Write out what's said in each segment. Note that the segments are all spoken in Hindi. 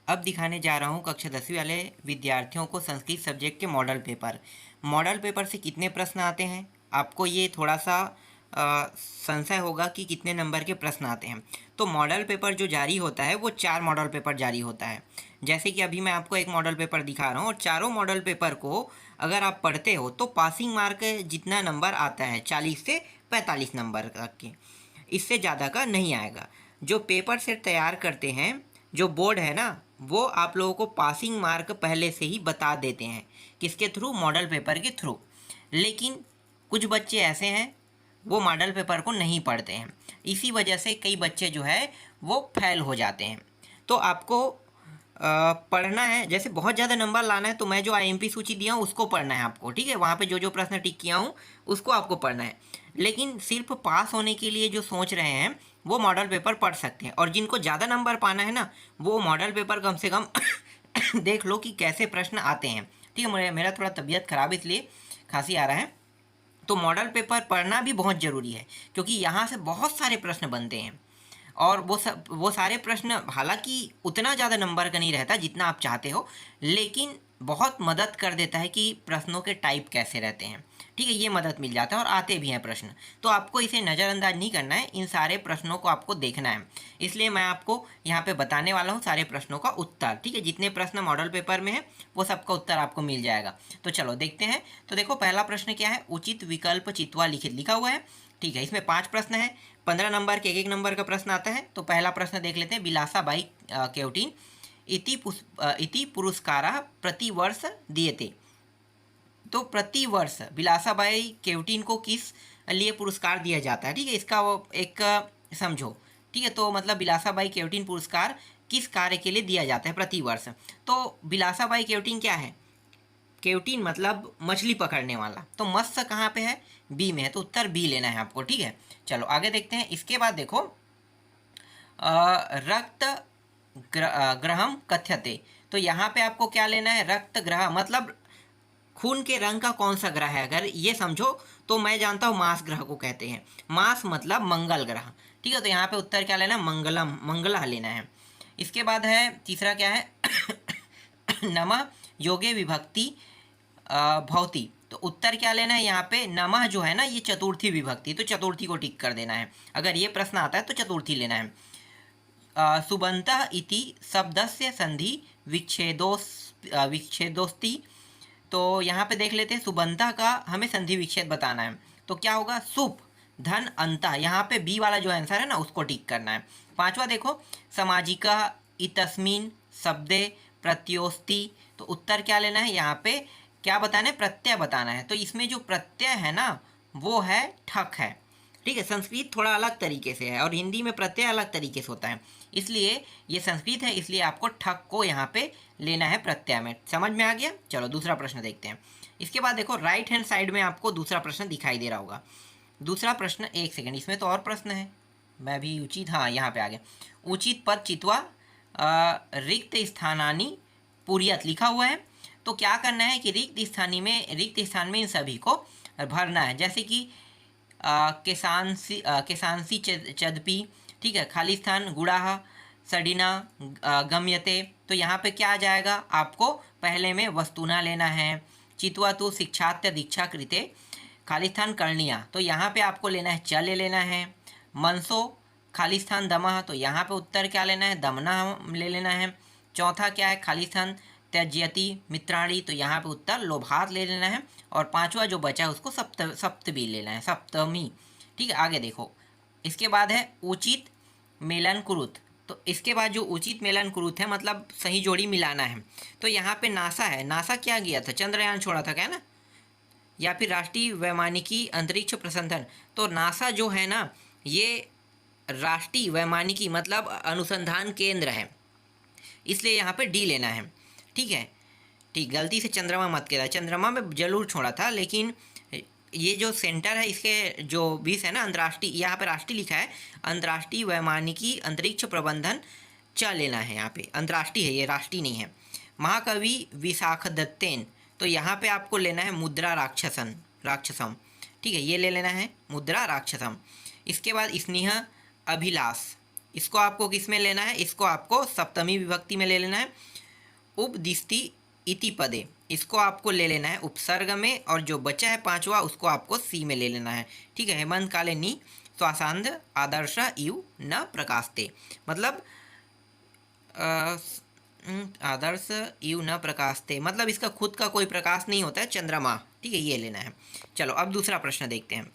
अब दिखाने जा रहा हूँ कक्षा 10वीं वाले विद्यार्थियों को संस्कृत सब्जेक्ट के मॉडल पेपर। मॉडल पेपर से कितने प्रश्न आते हैं, आपको ये थोड़ा सा संशय होगा कि कितने नंबर के प्रश्न आते हैं। तो मॉडल पेपर जो जारी होता है वो 4 मॉडल पेपर जारी होता है। जैसे कि अभी मैं आपको एक मॉडल पेपर दिखा रहा हूँ और चारों मॉडल पेपर को अगर आप पढ़ते हो तो पासिंग मार्क जितना नंबर आता है 40 से 45 नंबर तक के, इससे ज़्यादा का नहीं आएगा। जो पेपर सेट तैयार करते हैं जो बोर्ड है ना, वो आप लोगों को पासिंग मार्क पहले से ही बता देते हैं। किसके थ्रू? मॉडल पेपर के थ्रू। लेकिन कुछ बच्चे ऐसे हैं वो मॉडल पेपर को नहीं पढ़ते हैं, इसी वजह से कई बच्चे जो है वो फेल हो जाते हैं। तो आपको पढ़ना है, जैसे बहुत ज़्यादा नंबर लाना है तो मैं जो आईएमपी सूची दिया हूँ उसको पढ़ना है आपको, ठीक है। वहाँ पे जो जो प्रश्न टिक किया हूँ उसको आपको पढ़ना है। लेकिन सिर्फ पास होने के लिए जो सोच रहे हैं वो मॉडल पेपर पढ़ सकते हैं, और जिनको ज़्यादा नंबर पाना है ना वो मॉडल पेपर कम से कम देख लो कि कैसे प्रश्न आते हैं, ठीक है। मेरा थोड़ा तबीयत ख़राब इसलिए खांसी आ रहा है। तो मॉडल पेपर पढ़ना भी बहुत ज़रूरी है क्योंकि यहाँ से बहुत सारे प्रश्न बनते हैं, और वो सारे प्रश्न हालांकि उतना ज़्यादा नंबर का नहीं रहता जितना आप चाहते हो, लेकिन बहुत मदद कर देता है कि प्रश्नों के टाइप कैसे रहते हैं, ठीक है। ये मदद मिल जाता है और आते भी हैं प्रश्न, तो आपको इसे नज़रअंदाज नहीं करना है, इन सारे प्रश्नों को आपको देखना है। इसलिए मैं आपको यहाँ पे बताने वाला हूँ सारे प्रश्नों का उत्तर, ठीक है। जितने प्रश्न मॉडल पेपर में है वो सबका उत्तर आपको मिल जाएगा। तो चलो देखते हैं। तो देखो पहला प्रश्न क्या है, उचित विकल्प चित्वा लिखित लिखा हुआ है, ठीक है। इसमें 5 प्रश्न है, 15 नंबर के एक नंबर का प्रश्न आता है। तो पहला प्रश्न देख लेते हैं, बिलासाबाई केवटिन इति पुरस्कारा प्रतिवर्ष दिएते। तो प्रतिवर्ष बिलासाबाई केवटिन को किस लिए पुरस्कार दिया जाता है, ठीक है। इसका वो एक समझो, ठीक है। तो मतलब बिलासाबाई केवटिन पुरस्कार किस कार्य के लिए दिया जाता है प्रतिवर्ष। तो बिलासाबाई केवटिन क्या है? केवटिन मतलब मछली पकड़ने वाला, तो मत्स्य कहाँ पे है? बी में है, तो उत्तर बी लेना है आपको, ठीक है। चलो आगे देखते हैं। इसके बाद देखो रक्त ग्रहम कथ्यते। तो यहाँ पे आपको क्या लेना है? रक्त ग्रह मतलब खून के रंग का कौन सा ग्रह है, अगर ये समझो तो मैं जानता हूँ मास ग्रह को कहते हैं। मास मतलब मंगल ग्रह, ठीक है। तो यहाँ पे उत्तर क्या लेना है? मंगलम, मंगला लेना है। इसके बाद है तीसरा क्या है नमः योगे विभक्ति भवती। तो उत्तर क्या लेना है यहाँ पे? नमः जो है ना ये चतुर्थी विभक्ति, तो चतुर्थी को टिक कर देना है। अगर ये प्रश्न आता है तो चतुर्थी लेना है। सुबन्तः इति शब्दस्य संधि विच्छेदोस्ति। तो यहाँ पे देख लेते हैं, सुबंता का हमें संधि विच्छेद बताना है। तो क्या होगा? सुप धन अंता, यहाँ पे बी वाला जो आंसर है ना उसको टिक करना है। पांचवा देखो, सामाजिका इतस्मिन शब्दे प्रत्योस्ति। तो उत्तर क्या लेना है? यहाँ पे क्या बताना है? प्रत्यय बताना है। तो इसमें जो प्रत्यय है ना वो है ठक है, ठीक है। संस्कृत थोड़ा अलग तरीके से है और हिंदी में प्रत्यय अलग तरीके से होता है, इसलिए ये संस्कृत है, इसलिए आपको ठक को यहाँ पे लेना है प्रत्यय में। समझ में आ गया? चलो दूसरा प्रश्न देखते हैं। इसके बाद देखो राइट हैंड साइड में आपको दूसरा प्रश्न दिखाई दे रहा होगा। दूसरा प्रश्न, एक सेकेंड, इसमें तो और प्रश्न है, मैं भी उचित, हाँ यहाँ पे आ गया। उचित पद चित्वा रिक्त स्थानानी पूरियत लिखा हुआ है। तो क्या करना है कि रिक्त स्थान में इन सभी को भरना है। जैसे कि केसांसी चदपी, ठीक है। खाली स्थान गुड़ाह सडिना गम्यते। तो यहाँ पे क्या आ जाएगा? आपको पहले में वस्तुना लेना है। चित्वा तो शिक्षात्य दीक्षा कृते, खाली स्थान कर्णिया, तो यहाँ पे आपको लेना है च ले लेना है। मनसो खाली स्थान दमह, तो यहाँ पे उत्तर क्या लेना है? दमना ले लेना है। चौथा क्या है? खाली स्थान त्यज्यति मित्राणी, तो यहाँ पे उत्तर लोभात ले लेना है। और पांचवा जो बचा है उसको सप्तमी लेना है, सप्तमी, ठीक है। आगे देखो, इसके बाद है उचित मेलन कुरुत। तो इसके बाद जो उचित मेलन कुरुत है मतलब सही जोड़ी मिलाना है। तो यहाँ पे नासा है, नासा क्या गया था? चंद्रयान छोड़ा था क्या ना, या फिर राष्ट्रीय वैमानिकी अंतरिक्ष प्रसंधन। तो नासा जो है ना ये राष्ट्रीय वैमानिकी मतलब अनुसंधान केंद्र है, इसलिए यहाँ पे डी लेना है, ठीक है। ठीक, गलती से चंद्रमा मत कहना, चंद्रमा में जरूर छोड़ा था, लेकिन ये जो सेंटर है इसके जो 20 है ना अंतर्राष्ट्रीय, यहाँ पे राष्ट्रीय लिखा है, अंतर्राष्ट्रीय वैमानिकी अंतरिक्ष प्रबंधन च लेना है। यहाँ पे अंतर्राष्ट्रीय है, ये राष्ट्रीय नहीं है। महाकवि विशाखदत्तेन, तो यहाँ पे आपको लेना है मुद्रा राक्षसम, ठीक है, ये ले लेना है मुद्रा राक्षसम। इसके बाद स्नेह अभिलाष, इसको आपको किस में लेना है, इसको आपको सप्तमी विभक्ति में ले लेना है। उपदिष्टि इति पदे, इसको आपको ले लेना है उपसर्ग में, और जो बचा है पांचवा उसको आपको सी में ले लेना है। ठीक है, हेमंत काले नी श्वासांध आदर्श इव न प्रकाशते, मतलब आदर्श इव न प्रकाशते, मतलब इसका खुद का कोई प्रकाश नहीं होता है, चंद्रमा। ठीक है, ये लेना है। चलो अब दूसरा प्रश्न देखते हैं।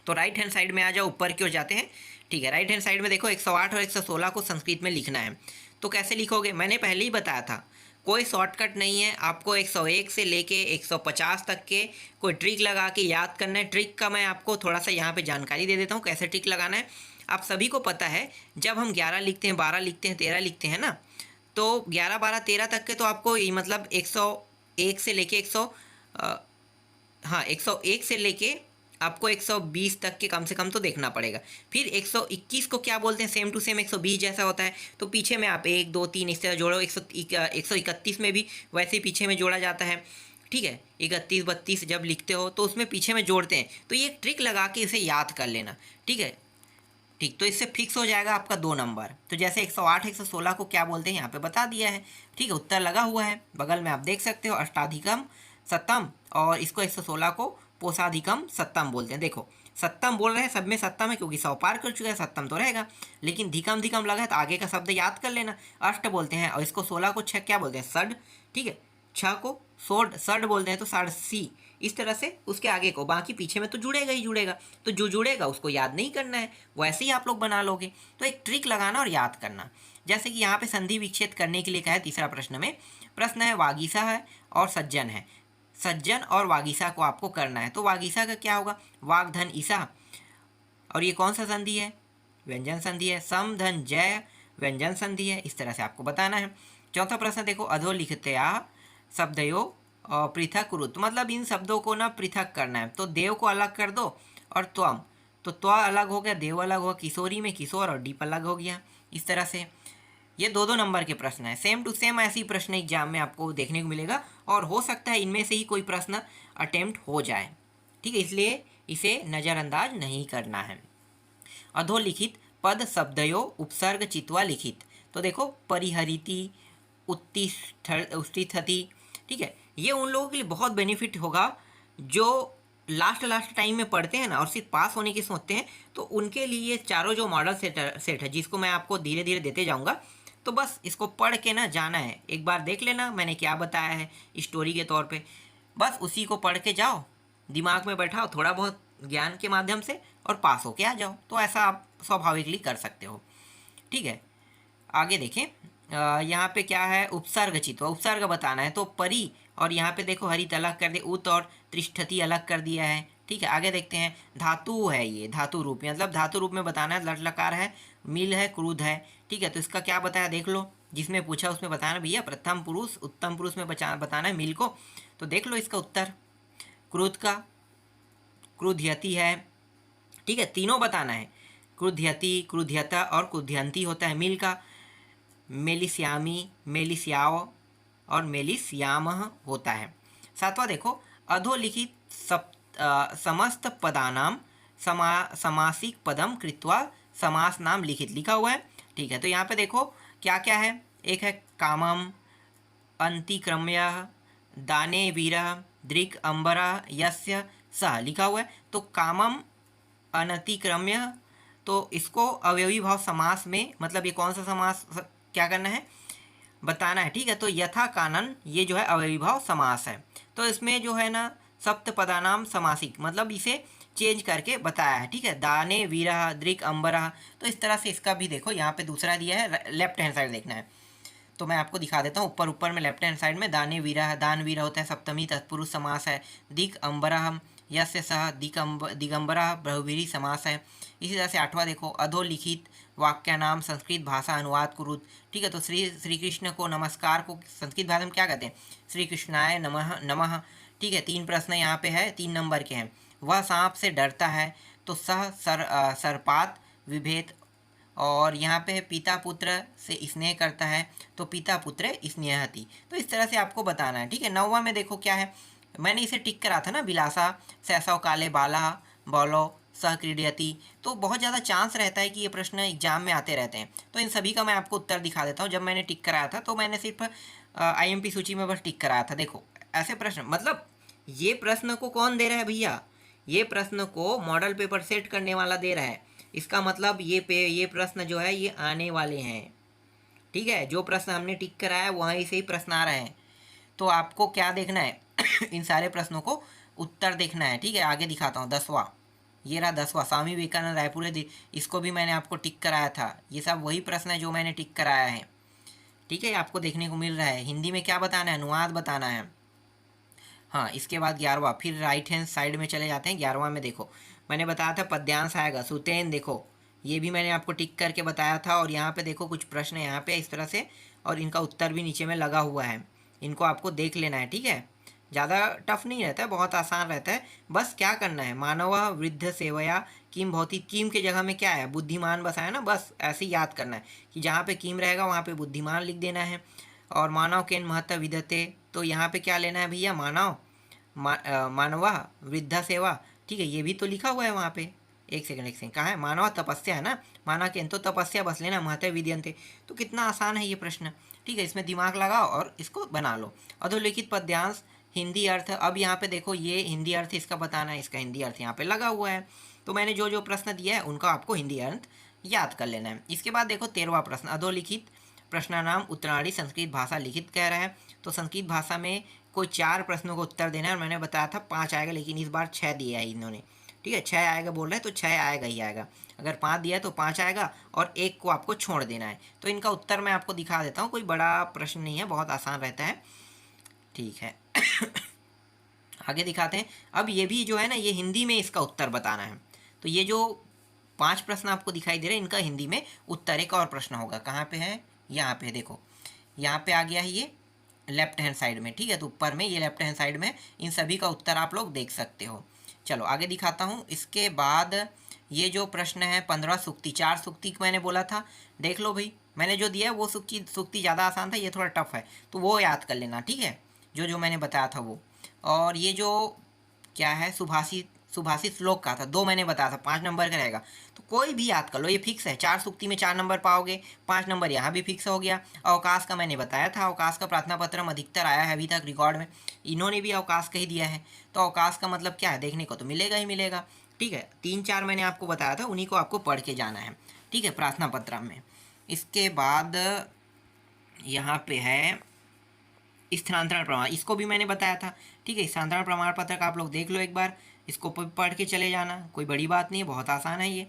तो राइट हैंड साइड में आ जाओ, ऊपर की ओर जाते हैं। ठीक है, राइट हैंड साइड में देखो 108 और 116 को संस्कृत में लिखना है। तो कैसे लिखोगे, मैंने पहले ही बताया था, कोई शॉर्टकट नहीं है। आपको 101 से लेके 150 तक के कोई ट्रिक लगा के याद करना है। ट्रिक का मैं आपको थोड़ा सा यहाँ पे जानकारी दे देता हूँ कैसे ट्रिक लगाना है। आप सभी को पता है, जब हम 11 लिखते हैं, 12 लिखते हैं, 13 लिखते हैं ना, तो 11, 12, 13 तक के तो आपको मतलब 101 से लेके 101 से लेके आपको 120 तक के कम से कम तो देखना पड़ेगा। फिर 121 को क्या बोलते हैं, सेम टू सेम 120 जैसा होता है। तो पीछे में आप 1, 2, 3 इस तरह जोड़ो। 131 में भी वैसे ही पीछे में जोड़ा जाता है। ठीक है, 31, 32 जब लिखते हो तो उसमें पीछे में जोड़ते हैं। तो ये ट्रिक लगा के इसे याद कर लेना। ठीक है, ठीक, तो इससे फिक्स हो जाएगा आपका 2 नंबर। तो जैसे 108, 116 को क्या बोलते हैं यहाँ पे बता दिया है। ठीक है, उत्तर लगा हुआ है बगल में, आप देख सकते हो, अष्टाधिकम सत्तम, और इसको 116 को पोषाधिकम सत्तम बोलते हैं। देखो सत्तम बोल रहे हैं, सब में सत्तम है क्योंकि 100 पार कर चुका है, सत्तम तो रहेगा, लेकिन धिकम धिकम लगा है तो आगे का शब्द याद कर लेना। अष्ट बोलते हैं, और इसको 16 को 6 क्या बोलते हैं, षड। ठीक है, 6 को षड बोलते हैं तो षाढ़सी। इस तरह से उसके आगे को, बाकी पीछे में तो जुड़ेगा ही जुड़ेगा, तो जो जुड़ेगा उसको याद नहीं करना है, वैसे ही आप लोग बना लोगे। तो एक ट्रिक लगाना और याद करना। जैसे कि यहाँ पे संधि विच्छेद करने के लिए कहा है तीसरा प्रश्न में। प्रश्न है वागीसा है और सज्जन है, सज्जन और वागीसा को आपको करना है। तो वागीसा का क्या होगा, वाग धन ईसा, और ये कौन सा संधि है, व्यंजन संधि है। सम धन जय, व्यंजन संधि है। इस तरह से आपको बताना है। चौथा प्रश्न देखो, अधोलिखितया शब्दयो पृथक रुत, मतलब इन शब्दों को ना पृथक करना है। तो देव को अलग कर दो, और त्वम, तो त्व अलग हो गया, देव अलग हो, किशोरी में किशोर और डीप अलग हो गया। इस तरह से ये 2-2 नंबर के प्रश्न है। सेम टू सेम ऐसी प्रश्न एग्जाम में आपको देखने को मिलेगा, और हो सकता है इनमें से ही कोई प्रश्न अटेम्प्ट हो जाए। ठीक है, इसलिए इसे नज़रअंदाज नहीं करना है। अधोलिखित पद शब्दयो उपसर्ग चित्वा लिखित, तो देखो परिहरिति, उत्तिष्ठति। ठीक है, ये उन लोगों के लिए बहुत बेनिफिट होगा जो लास्ट टाइम में पढ़ते हैं ना और सिर्फ पास होने की सोचते हैं। तो उनके लिए ये चारों जो मॉडल सेट है, जिसको मैं आपको धीरे धीरे देते जाऊंगा, तो बस इसको पढ़ के ना जाना है। एक बार देख लेना मैंने क्या बताया है स्टोरी के तौर पे, बस उसी को पढ़ के जाओ, दिमाग में बैठाओ थोड़ा बहुत ज्ञान के माध्यम से, और पास होके आ जाओ। तो ऐसा आप स्वाभाविकली कर सकते हो। ठीक है, आगे देखें। यहाँ पे क्या है, उपसर्ग चित्व, उपसर्ग बताना है। तो परी, और यहाँ पे देखो हरित अलग कर दे, उत और त्रिष्ठति अलग कर दिया है। ठीक है, आगे देखते हैं। धातु है, ये धातु रूप, मतलब धातु रूप में बताना है। लट लकार है, मिल है, क्रूध है। ठीक है, तो इसका क्या बताया देख लो, जिसमें पूछा उसमें बताना भैया प्रथम पुरुष उत्तम पुरुष में बताना है मिल को। तो देख लो इसका उत्तर, क्रोध का क्रुध्यति है। ठीक है, तीनों बताना है, क्रुध्यति, क्रुध्यता और क्रुध्यंती होता है मिल का। मेलिस्यामी, मेलिस्याव और मेलिस्याम होता है। सातवां देखो, अधोलिखित समस्त पदानाम समासिक पदम कृत्वा समास नाम लिखित, लिखा हुआ है। ठीक है, तो यहाँ पे देखो क्या क्या है, एक है कामम, अंतिक्रम्य, दाने वीर, दृक् अंबरा यस्य सह, लिखा हुआ है। तो कामम अनतिक्रम्य, तो इसको अवयवी भाव समास में, मतलब ये कौन सा समास क्या करना है बताना है। ठीक है, तो यथा कानन, ये जो है अवयवी भाव समास है। तो इसमें जो है ना सप्त पदानाम समासिक, मतलब इसे चेंज करके बताया है। ठीक है, दाने वीरा, दृक् अंबरा, तो इस तरह से इसका भी देखो यहाँ पे दूसरा दिया है, लेफ्ट हैंड साइड देखना है। तो मैं आपको दिखा देता हूँ, ऊपर में लेफ्ट हैंड साइड में दाने वीरा, दान वीरा होता है सप्तमी तत्पुरुष समास है। दिक् अंबरा यस्य सह दिगंबरा बहुवीरी समास है। इसी तरह से आठवां देखो, अधोलिखित वाक्य नाम संस्कृत भाषा अनुवाद कुरुत। ठीक है, तो श्री कृष्ण को नमस्कार को संस्कृत भाषा में क्या कहते हैं, श्री कृष्णाय नमः नमः। ठीक है, 3 प्रश्न यहाँ पे है, 3 नंबर के हैं। वह सांप से डरता है, तो सर्पात विभेद, और यहाँ पे पिता पुत्र से स्नेह करता है, तो पिता पुत्र स्नेहति। तो इस तरह से आपको बताना है। ठीक है, 9वां में देखो क्या है, मैंने इसे टिक करा था ना, बिलासा सैसव काले बाला बोलो सह क्रीडयति। तो बहुत ज़्यादा चांस रहता है कि ये प्रश्न एग्जाम में आते रहते हैं। तो इन सभी का मैं आपको उत्तर दिखा देता हूँ। जब मैंने टिक कराया था तो मैंने सिर्फ IMP सूची में बस टिक कराया था। देखो ऐसे प्रश्न, मतलब ये प्रश्न को कौन दे रहा है भैया, ये प्रश्न को मॉडल पेपर सेट करने वाला दे रहा है। इसका मतलब ये प्रश्न जो है ये आने वाले हैं, ठीक है। जो प्रश्न हमने टिक कराया है वहीं से ही प्रश्न आ रहे हैं। तो आपको क्या देखना है इन सारे प्रश्नों को उत्तर देखना है, ठीक है। आगे दिखाता हूँ 10वां, ये रहा 10वां, स्वामी विवेकानंद रायपुर है, इसको भी मैंने आपको टिक कराया था। ये सब वही प्रश्न है जो मैंने टिक कराया है, ठीक है। आपको देखने को मिल रहा है। हिंदी में क्या बताना है, अनुवाद बताना है। हाँ, इसके बाद 11वां, फिर राइट हैंड साइड में चले जाते हैं। 11वां में देखो मैंने बताया था पद्यांश आएगा, सुतेन, देखो ये भी मैंने आपको टिक करके बताया था। और यहाँ पे देखो कुछ प्रश्न यहाँ पे इस तरह से, और इनका उत्तर भी नीचे में लगा हुआ है। इनको आपको देख लेना है, ठीक है। ज़्यादा टफ नहीं रहता है, बहुत आसान रहता है। बस क्या करना है, मानव वृद्ध सेवया किम भौतिक, किम के जगह में क्या है, बुद्धिमान बस है ना, बस ऐसे ही याद करना है कि जहाँ पे किम रहेगा वहाँ पे बुद्धिमान लिख देना है। और मानव केन महत्व विदते, तो यहाँ पे क्या लेना है भैया, मानव मानवा वृद्धा सेवा, ठीक है। ये भी तो लिखा हुआ है वहाँ पे। एक सेकंड, कहाँ है, मानवा तपस्या है ना, माना केन तो तपस्या बस लेना, महत्व विद्यन्ते। तो कितना आसान है ये प्रश्न, ठीक है। इसमें दिमाग लगाओ और इसको बना लो। अधोलिखित पद्यांश हिंदी अर्थ, अब यहाँ पे देखो ये हिंदी अर्थ इसका बताना है, इसका हिंदी अर्थ यहाँ पे लगा हुआ है। तो मैंने जो जो प्रश्न दिया है उनका आपको हिंदी अर्थ याद कर लेना है। इसके बाद देखो 13वां प्रश्न, अधोलिखित प्रश्नानाम उत्तराणी संस्कृत भाषा लिखित कह रहा है। तो संस्कृत भाषा में कोई 4 प्रश्नों का उत्तर देना है, और मैंने बताया था 5 आएगा, लेकिन इस बार 6 दिया है इन्होंने, ठीक है। 6 आएगा बोल रहे हैं तो 6 आएगा ही आएगा। अगर 5 दिया है तो 5 आएगा, और एक को आपको छोड़ देना है। तो इनका उत्तर मैं आपको दिखा देता हूँ, कोई बड़ा प्रश्न नहीं है, बहुत आसान रहता है, ठीक है। आगे दिखाते हैं। अब ये भी जो है ना, ये हिंदी में इसका उत्तर बताना है। तो ये जो 5 प्रश्न आपको दिखाई दे रहे हैं, इनका हिंदी में उत्तर। एक और प्रश्न होगा, कहाँ पे है, यहाँ पे देखो, यहाँ पे आ गया है ये लेफ्ट हैंड साइड में, ठीक है। तो ऊपर में ये लेफ्ट हैंड साइड में इन सभी का उत्तर आप लोग देख सकते हो। चलो आगे दिखाता हूँ। इसके बाद ये जो प्रश्न है 15 सूक्ति, 4 सूक्ति मैंने बोला था, देख लो भाई मैंने जो दिया है वो सूक्ति ज़्यादा आसान था, ये थोड़ा टफ है, तो वो याद कर लेना, ठीक है, जो जो मैंने बताया था वो। और ये जो क्या है, सुभाषित श्लोक का था, 2 मैंने बताया था, 5 नंबर का रहेगा। तो कोई भी याद कर लो, ये फिक्स है, 4 सूक्ति में 4 नंबर पाओगे, 5 नंबर यहाँ भी फिक्स हो गया। अवकाश का मैंने बताया था, अवकाश का प्रार्थना पत्र अधिकतर आया है अभी तक रिकॉर्ड में, इन्होंने भी अवकाश का ही दिया है। तो अवकाश का मतलब क्या है, देखने को तो मिलेगा ही मिलेगा, ठीक है। 3-4 मैंने आपको बताया था, उन्हीं को आपको पढ़ के जाना है, ठीक है, प्रार्थना पत्र में। इसके बाद यहाँ पे है स्थानांतरण प्रमाण, इसको भी मैंने बताया था, ठीक है। स्थानांतरण प्रमाण पत्र का आप लोग देख लो एक बार, इसको पढ़ के चले जाना, कोई बड़ी बात नहीं है, बहुत आसान है ये,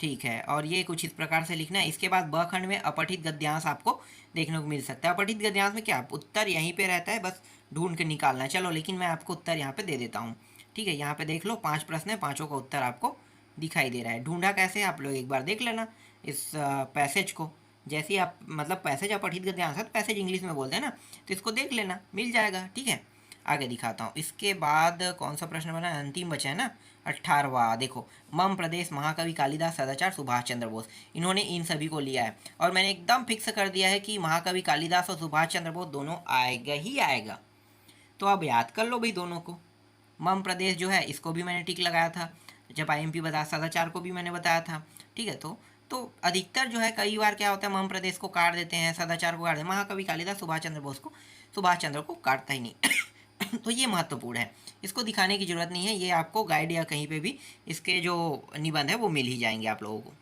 ठीक है। और ये कुछ इस प्रकार से लिखना है। इसके बाद ब खंड में अपठित गद्यांश आपको देखने को मिल सकता है। अपठित गद्यांश में क्या, उत्तर यहीं पे रहता है, बस ढूंढ के निकालना है। चलो लेकिन मैं आपको उत्तर यहाँ पे दे देता हूँ, ठीक है। यहाँ पे देख लो 5 प्रश्न है, 5 का उत्तर आपको दिखाई दे रहा है। ढूंढा कैसे, आप लोग एक बार देख लेना इस पैसेज को। जैसे ही आप, मतलब पैसेज अपठित गद्यांश है तो पैसेज इंग्लिश में बोलते हैं ना, तो इसको देख लेना, मिल जाएगा, ठीक है। आगे दिखाता हूँ। इसके बाद कौन सा प्रश्न बना, अंतिम बचा है ना, 18वां, देखो मम प्रदेश महाकवि कालिदास सदाचार सुभाष चंद्र बोस, इन्होंने इन सभी को लिया है। और मैंने एकदम फिक्स कर दिया है कि महाकवि कालिदास और सुभाष चंद्र बोस दोनों आएगा ही आएगा। तो अब याद कर लो भाई दोनों को। मम प्रदेश जो है इसको भी मैंने टिक लगाया था, जब IMP बताया, सदाचार को भी मैंने बताया था, ठीक है। तो अधिकतर जो है, कई बार क्या होता है, मम प्रदेश को काट देते हैं, सदाचार को काट देते हैं, महाकवि कालिदास सुभाष चंद्र को काटता ही नहीं। तो ये महत्वपूर्ण है, इसको दिखाने की जरूरत नहीं है, ये आपको गाइड या कहीं पे भी इसके जो निबंध है वो मिल ही जाएंगे आप लोगों को।